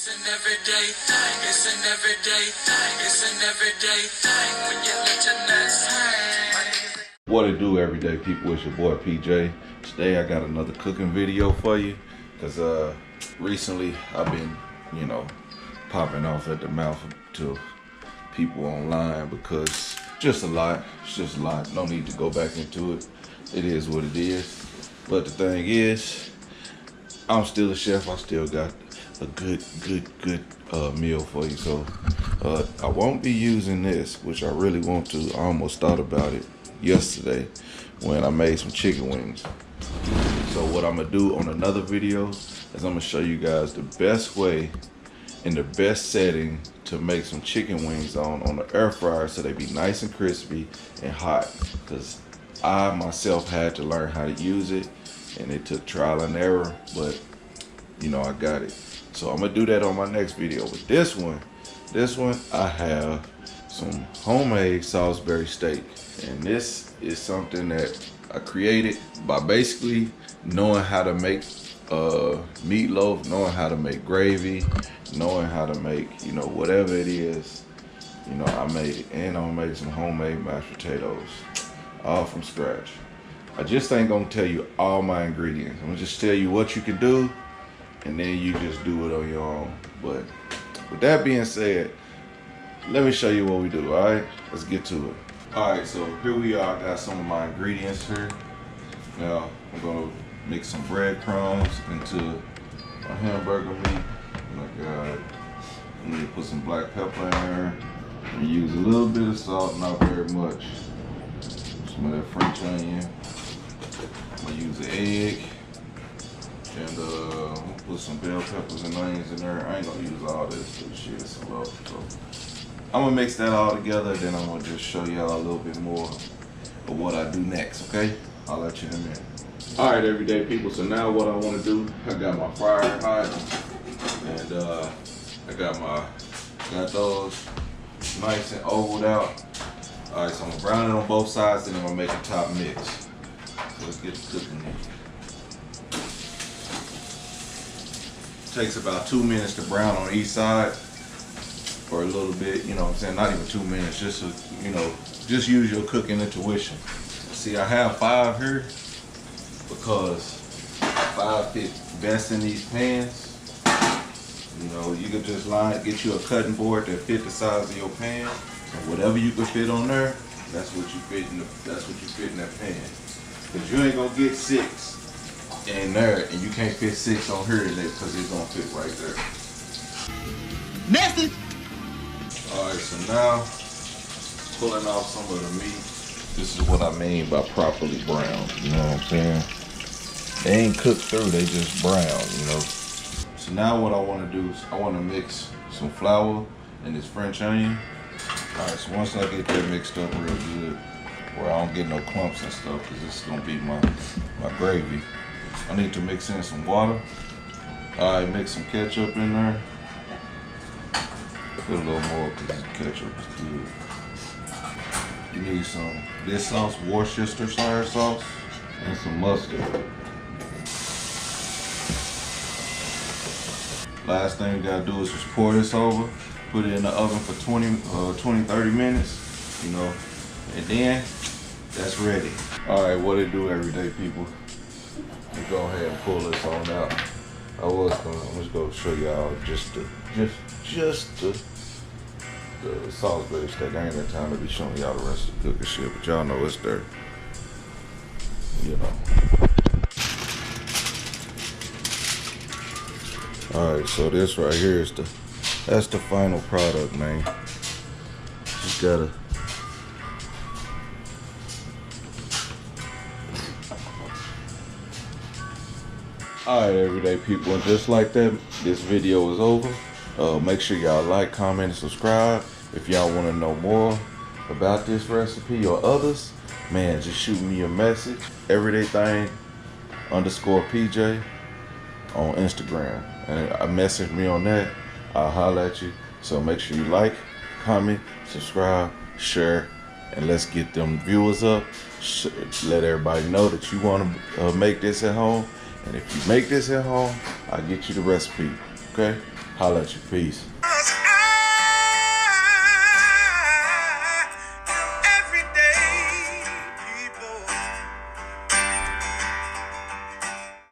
It's an everyday thing. It's an everyday thing. It's an everyday thing when you let your nuts hang. What it do, everyday people? It's your boy PJ. Today I got another cooking video for you, because recently I've been, popping off at the mouth to people online because it's just a lot. No need to go back into it. It is what it is. But the thing is, I'm still a chef. I still got a good meal for you. So I won't be using this, which I really want to. I almost thought about it yesterday when I made some chicken wings. So what I'm gonna do on another video is I'm gonna show you guys the best way and the best setting to make some chicken wings on the air fryer, so they be nice and crispy and hot. Because I myself had to learn how to use it, and it took trial and error, but I got it. So I'm gonna do that on my next video. But this one I have some homemade Salisbury steak, and this is something that I created by basically knowing how to make meatloaf, knowing how to make gravy, knowing how to make whatever it is. I made it, and I'm gonna make some homemade mashed potatoes, all from scratch. I just ain't gonna tell you all my ingredients. I'm gonna just tell you what you can do, and then you just do it on your own. But with that being said, let me show you what we do. All right, let's get to it. All right, so here we are. I got some of my ingredients here. Now I'm gonna mix some breadcrumbs into my hamburger meat. I need to put some black pepper in there and use a little bit of salt, not very much. Some of that French onion. I'm gonna use an egg, and I'm gonna put some bell peppers and onions in there. I ain't gonna use all this shit, so I'm gonna mix that all together, then I'm gonna just show y'all a little bit more of what I do next, okay? I'll let you in a minute. All right, everyday people, so now what I wanna do, I got my fryer hot, and I got those nice and ovaled out. All right, so I'm gonna brown it on both sides, and I'm gonna make a top mix. So let's get to cooking here. Takes about 2 minutes to brown on each side, or a little bit, not even 2 minutes, just just use your cooking intuition. See, I have 5 here because 5 fit best in these pans. You could just get you a cutting board that fit the size of your pan, and whatever you can fit on there, that's what you fit in that pan. Because you ain't gonna get 6 in there, and you can't fit 6 on here because it's gonna fit right there. Message. All right, so now pulling off some of the meat. This is what I mean by properly browned. You know what I'm saying? They ain't cooked through; they just brown. So now what I want to do is I want to mix some flour and this French onion. All right, so once I get that mixed up real good, where I don't get no clumps and stuff, because this is gonna be my gravy, I need to mix in some water. All right, mix some ketchup in there. Put a little more because ketchup is good. You need this sauce, Worcestershire sauce, and some mustard. Last thing you gotta do is just pour this over, put it in the oven for 20-30 minutes, and then that's ready. All right, what it do, everyday people? Let me go ahead and pull this on out. I'm just gonna show y'all just the Salisbury steak. I ain't got time to be showing y'all the rest of the cooking shit, but y'all know it's there. All right, so this right here is that's the final product, man. Just gotta. All right, everyday people, and just like that, this video is over. Make sure y'all like, comment, and subscribe. If y'all want to know more about this recipe or others, man, just shoot me a message. Everydaything_PJ on Instagram, and message me on that. I'll holler at you. So make sure you like, comment, subscribe, share, and let's get them viewers up. Let everybody know that you want to make this at home. And if you make this at home, I'll get you the recipe. Okay? Holla at you. Peace.